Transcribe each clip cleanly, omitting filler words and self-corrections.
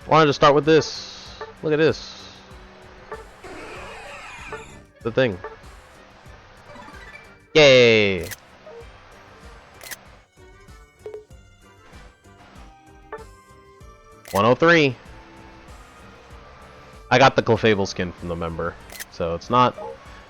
Wanted to start with this. Look at this. The thing. Yay! $103. I got the Clefable skin from the member, so it's not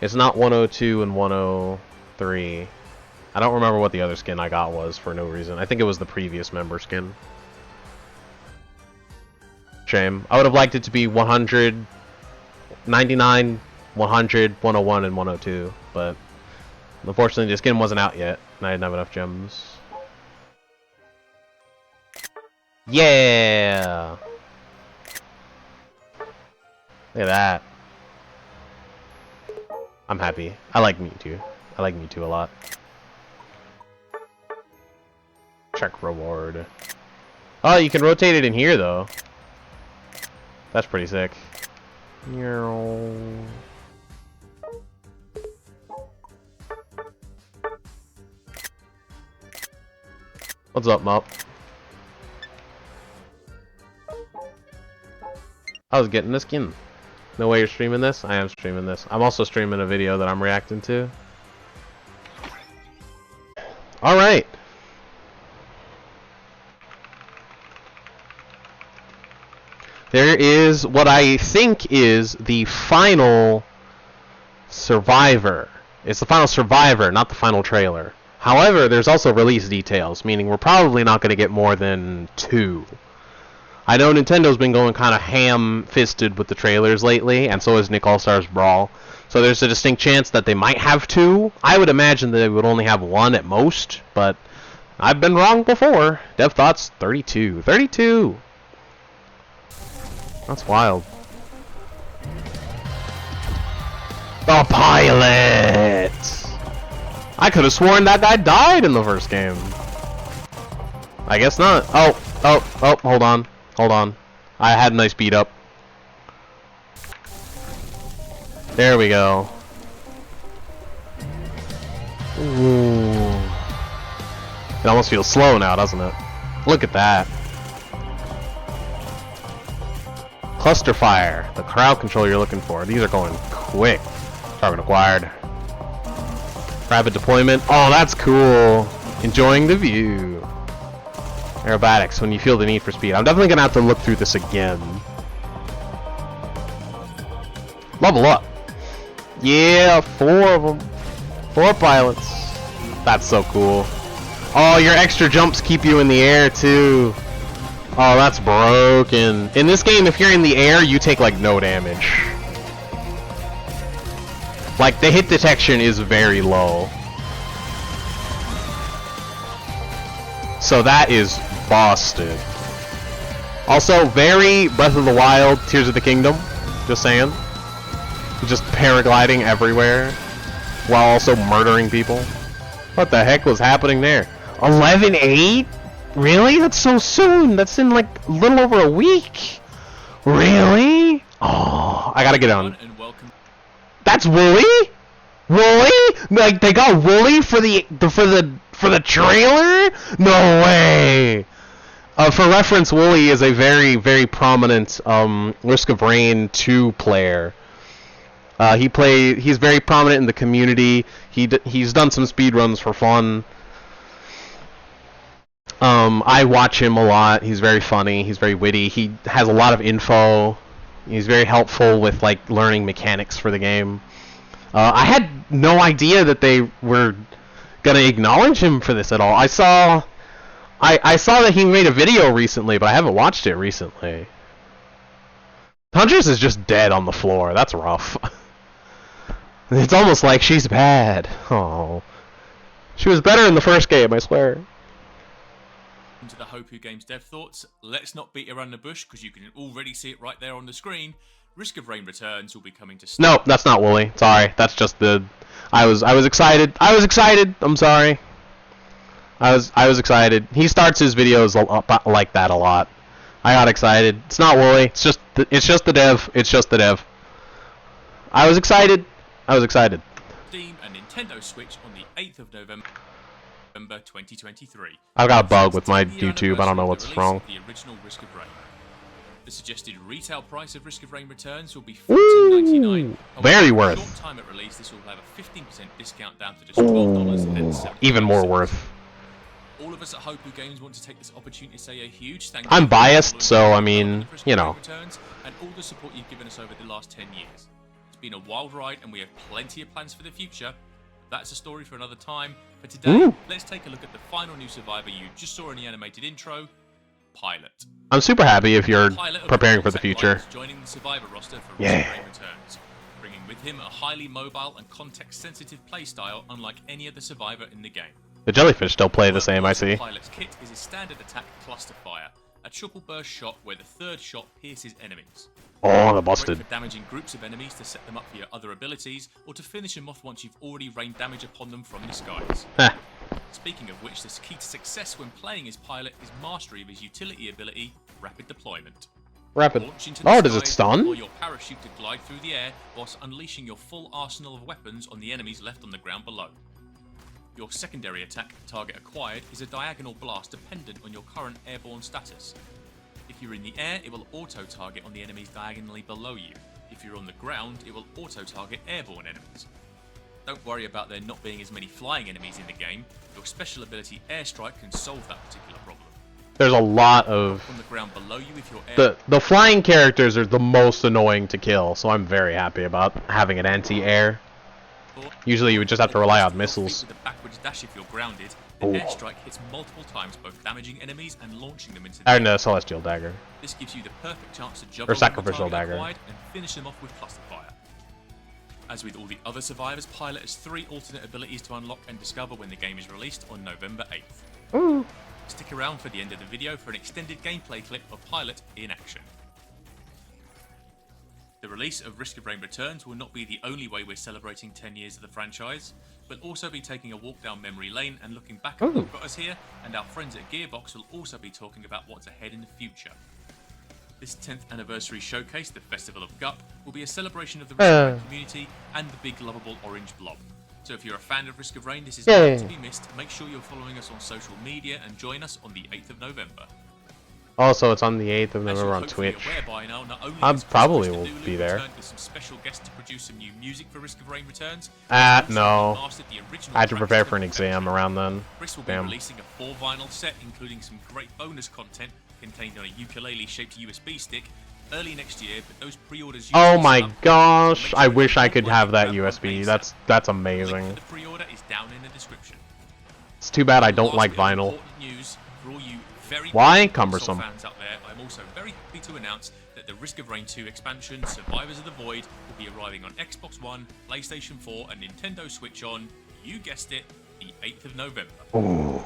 102 and 103. I don't remember what the other skin I got was for no reason. I think it was the previous member skin. Shame. I would have liked it to be 100, 99, 100, 101, and 102, but unfortunately the skin wasn't out yet, and I didn't have enough gems. Yeah! Look at that. I'm happy. I like Mewtwo. I like Mewtwo a lot. Check reward. Oh, you can rotate it in here, though. That's pretty sick. What's up, Mop? I was getting the skin. No way you're streaming this? I am streaming this. I'm also streaming a video that I'm reacting to. Alright. There is what I think is the final survivor. It's the final survivor, not the final trailer. However, there's also release details, meaning we're probably not going to get more than 2. I know Nintendo's been going kind of ham-fisted with the trailers lately, and so has Nick All-Stars Brawl. So there's a distinct chance that they might have 2. I would imagine that they would only have 1 at most, but I've been wrong before. Dev Thoughts 32. 32! That's wild. The pilot! I could have sworn that guy died in the first game. I guess not. Oh, hold on. Hold on. I had a nice beat up. There we go. Ooh. It almost feels slow now, doesn't it? Look at that. Cluster Fire, the crowd control you're looking for. These are going quick. Target acquired. Rapid deployment. Oh, that's cool. Enjoying the view. Aerobatics, when you feel the need for speed. I'm definitely going to have to look through this again. Level up. Yeah, 4 of them. 4 pilots. That's so cool. Oh, your extra jumps keep you in the air, too. Oh, that's broken. In this game, if you're in the air, you take, like, no damage. Like, the hit detection is very low. So that is busted. Also, very Breath of the Wild, Tears of the Kingdom. Just saying. Just paragliding everywhere, while also murdering people. What the heck was happening there? 11-8? Really? That's so soon. That's in like a little over a week. Really? Oh, I gotta get on. That's Wooly? Wooly? Like they got Wooly for the trailer? No way. For reference, Wooly is a very prominent Risk of Rain 2 player. He's very prominent in the community. He's done some speedruns for fun. I watch him a lot. He's very funny. He's very witty. He has a lot of info. He's very helpful with like learning mechanics for the game. I had no idea that they were gonna acknowledge him for this at all. I saw that he made a video recently, but I haven't watched it recently. Huntress is just dead on the floor. That's rough. It's almost like she's bad. Oh, she was better in the first game, I swear. To the Hopu Games dev thoughts, let's not beat around the bush because you can already see it right there on the screen. Risk of Rain Returns will be coming to. No, that's not Wooly. Sorry, that's just the. I was excited. I was excited. I'm sorry. I was excited. He starts his videos like that a lot. I got excited. It's not Wooly. It's just the dev. It's just the dev. I was excited. I was excited. Steam and Nintendo Switch on the 8th of November 2023. I've got a bug with my YouTube. I don't know what's wrong. The original Risk of Rain. The suggested retail price of Risk of Rain Returns will be $14.99. Very worth. Short time at release, this will have a 15% discount down to just $12.70. Even more worth. All of us at Hopu Games want to take this opportunity to say a huge thank you. I'm biased, so I mean, you know. And all the support you've given us over the last 10 years. It's been a wild ride, and we have plenty of plans for the future. That's a story for another time. For today, let's take a look at the final new survivor you just saw in the animated intro, Pilot. I'm super happy if you're preparing for the future. Joining the survivor roster for Risk of Rain Returns, bringing with him a highly mobile and context-sensitive playstyle unlike any other survivor in the game. The jellyfish still play the same, I see. Pilot's kit is his standard attack Cluster Fire, a triple burst shot where the third shot pierces enemies. Oh, the busted. Great for damaging groups of enemies to set them up for your other abilities, or to finish them off once you've already rained damage upon them from the skies. Speaking of which, the key to success when playing as Pilot is mastery of his utility ability, Rapid Deployment. Rapid. Oh, does it stun? Or your parachute to glide through the air whilst unleashing your full arsenal of weapons on the enemies left on the ground below. Your secondary attack, Target Acquired, is a diagonal blast dependent on your current airborne status. If you're in the air, it will auto-target on the enemies diagonally below you. If you're on the ground, it will auto-target airborne enemies. Don't worry about there not being as many flying enemies in the game. Your special ability Airstrike can solve that particular problem. There's a lot of... On the ground below you if you're the flying characters are the most annoying to kill, so I'm very happy about having an anti-air. Usually you would just have to rely on missiles. With a backwards dash if you're grounded, the airstrike hits multiple times, both damaging enemies and launching them into the and a celestial dagger. This gives you the perfect chance to juggle or sacrificial dagger and finish them off with cluster fire. As with all the other survivors, Pilot has 3 alternate abilities to unlock and discover when the game is released on November 8th. Ooh. Stick around for the end of the video for an extended gameplay clip of Pilot in action. The release of Risk of Rain Returns will not be the only way we're celebrating 10 years of the franchise, but also be taking a walk down memory lane and looking back at what got us here, and our friends at Gearbox will also be talking about what's ahead in the future. This 10th anniversary showcase, the Festival of Gup, will be a celebration of the Risk of Rain community and the big lovable orange blob. So if you're a fan of Risk of Rain, this is not to be missed. Make sure you're following us on social media and join us on the 8th of November. Also, it's on the 8th of November on Twitch. I probably will be there. With some special guests to produce some new music for Risk of Rain Returns. No. I had to prepare for an exam around then. Chris will be releasing a 4 vinyl set, including some great bonus content contained on a ukulele-shaped USB stick early next year. But those pre-orders. Oh my gosh! I wish I could have that USB. That's amazing. The pre-order is down in the description. It's too bad I don't like vinyl. Why? Cumbersome. Fans out there, I'm also very happy to announce that the Risk of Rain 2 expansion, Survivors of the Void, will be arriving on Xbox One, PlayStation 4, and Nintendo Switch on, you guessed it, the 8th of November. Ooh.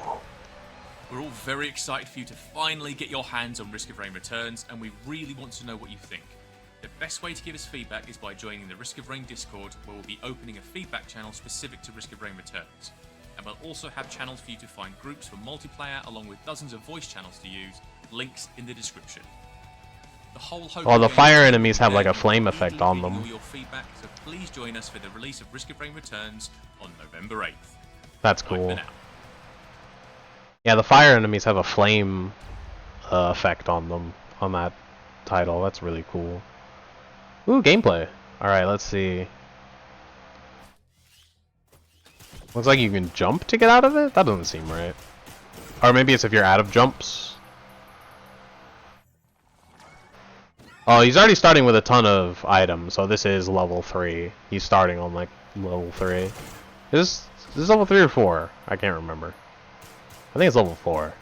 We're all very excited for you to finally get your hands on Risk of Rain Returns, and we really want to know what you think. The best way to give us feedback is by joining the Risk of Rain Discord, where we'll be opening a feedback channel specific to Risk of Rain Returns. And we'll also have channels for you to find groups for multiplayer, along with dozens of voice channels to use. Links in the description. The fire enemies have like a flame effect on them. Your feedback, so please join us for the release of Risk of Rain Returns on November 8th. That's cool. Yeah, the fire enemies have a flame effect on them on that title. That's really cool. Ooh, gameplay. All right, let's see. Looks like you can jump to get out of it? That doesn't seem right. Or maybe it's if you're out of jumps. Oh, he's already starting with a ton of items, so this is level 3. He's starting on, like, level 3. Is this level 3 or 4? I can't remember. I think it's level 4.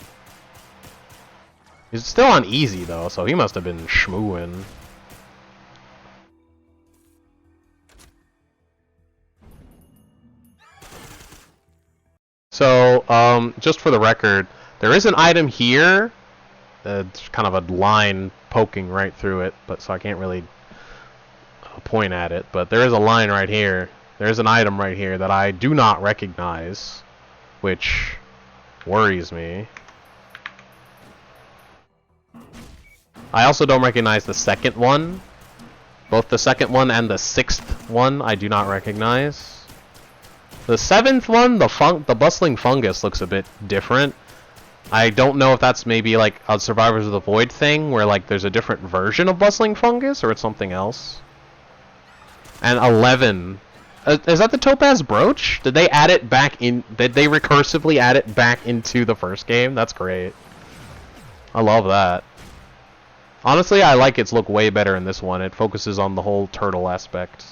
He's still on easy, though, so he must have been schmooing. So, just for the record, There is an item here. It's kind of a line poking right through it, but so I can't really point at it. But there is a line right here. There is an item right here that I do not recognize, which worries me. I also don't recognize the second one. Both the second one and the sixth one I do not recognize. The seventh one, the bustling fungus, looks a bit different. I don't know if that's maybe like a Survivors of the Void thing, where like there's a different version of bustling fungus, or it's something else. And 11. Is that the topaz brooch? Did they add it back in? Did they recursively add it back into the first game? That's great. I love that. Honestly, I like its look way better in this one. It focuses on the whole turtle aspect,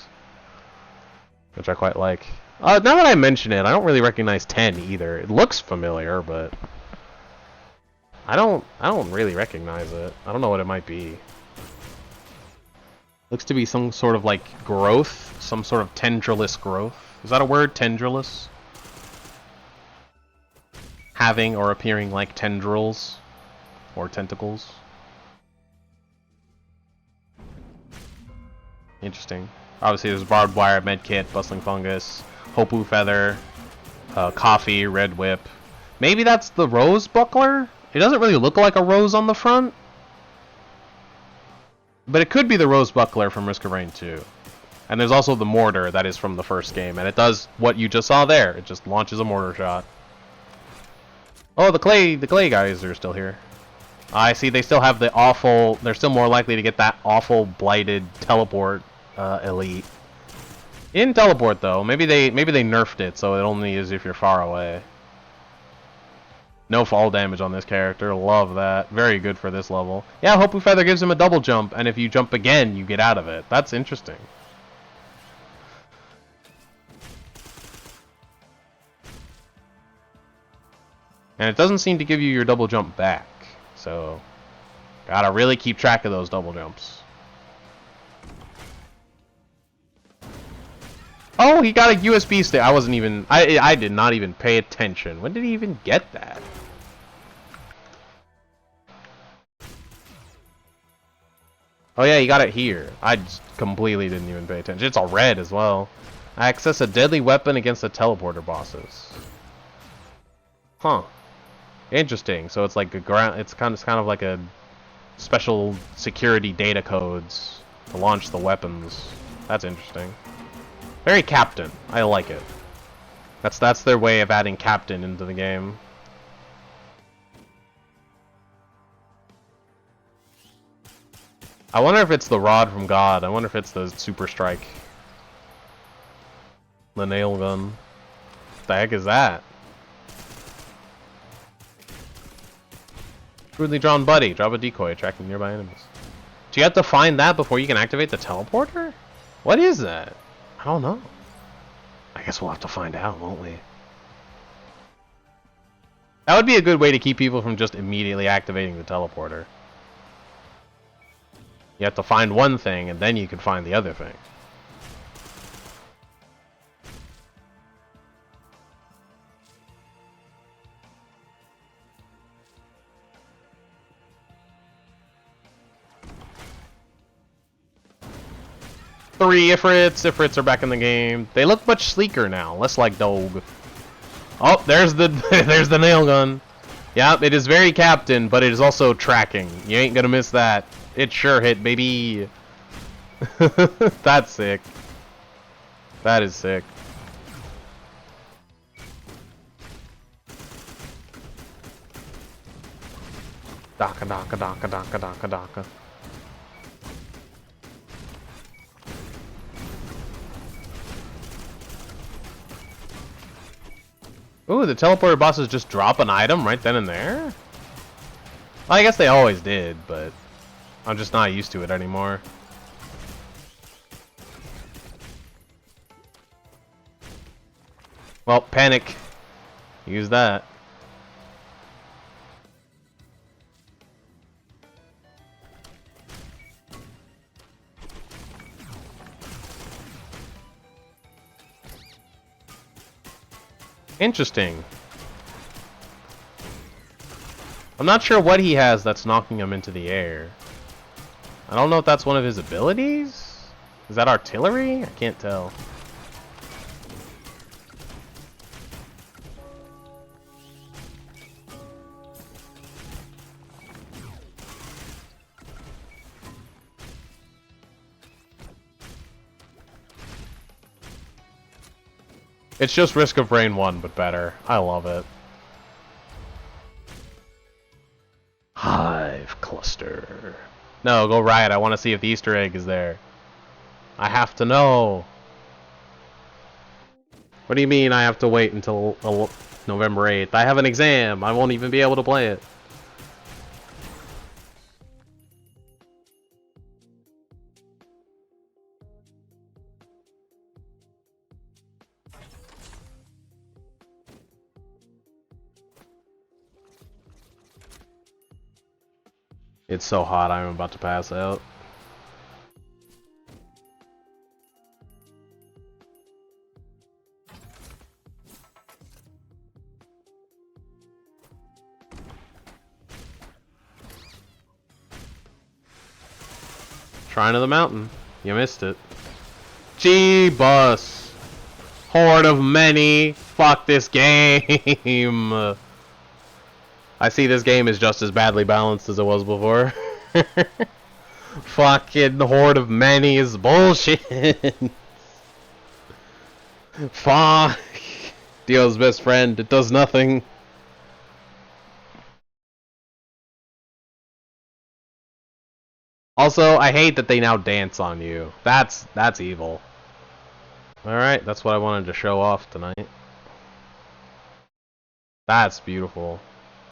which I quite like. Now that I mention it, I don't really recognize 10 either. It looks familiar, but I don't really recognize it. I don't know what it might be. Looks to be some sort of like growth, some sort of tendrillous growth. Is that a word? Tendrillous? Having or appearing like tendrils or tentacles. Interesting. Obviously there's barbed wire, medkit, bustling fungus, hopu feather, coffee, red whip. Maybe that's the rose buckler? It doesn't really look like a rose on the front. But it could be the rose buckler from Risk of Rain 2. And there's also the mortar that is from the first game, and it does what you just saw there. It just launches a mortar shot. Oh, the clay guys are still here. I see they still have the awful, they're still more likely to get that awful blighted teleport elite. In teleport though, maybe they nerfed it so it only is if you're far away. No fall damage on this character, love that. Very good for this level. Yeah, Hopu Feather gives him a double jump, and if you jump again, you get out of it. That's interesting. And it doesn't seem to give you your double jump back, so gotta really keep track of those double jumps. Oh, he got a USB stick. I wasn't even, I did not even pay attention. When did he even get that? Oh yeah, you got it here. I just completely didn't even pay attention. It's all red as well. Access a deadly weapon against the teleporter bosses. Huh. Interesting. So it's like a ground. It's kind of like a special security data codes to launch the weapons. That's interesting. Very Captain. I like it. That's their way of adding Captain into the game. I wonder if it's the rod from God. I wonder if it's the super strike. The nail gun. What the heck is that? Crudely drawn buddy. Drop a decoy, tracking nearby enemies. Do you have to find that before you can activate the teleporter? What is that? I don't know. I guess we'll have to find out, won't we? That would be a good way to keep people from just immediately activating the teleporter. You have to find one thing, and then you can find the other thing. Three Ifrits. Ifrits are back in the game. They look much sleeker now, less like Dog. Oh, there's the there's the nail gun. Yeah, it is very Captain, but it is also tracking. You ain't gonna miss that. It sure hit, baby. That's sick. That is sick. Daka daka daka daka daka daka. Ooh, the teleporter bosses just drop an item right then and there? Well, I guess they always did, but I'm just not used to it anymore. Well, panic. Use that. Interesting. I'm not sure what he has that's knocking him into the air. I don't know if that's one of his abilities? Is that artillery? I can't tell. It's just Risk of Rain 1, but better. I love it. Hive Cluster. No, go Riot. I want to see if the Easter egg is there. I have to know. What do you mean I have to wait until November 8th? I have an exam. I won't even be able to play it. It's so hot, I'm about to pass out. Shrine of the Mountain. You missed it. G-Bus. Horde of many. Fuck this game. I see this game is just as badly balanced as it was before. Fucking Horde of many is bullshit. Fuck. Dio's best friend. It does nothing. Also, I hate that they now dance on you. That's evil. Alright, that's what I wanted to show off tonight. That's beautiful.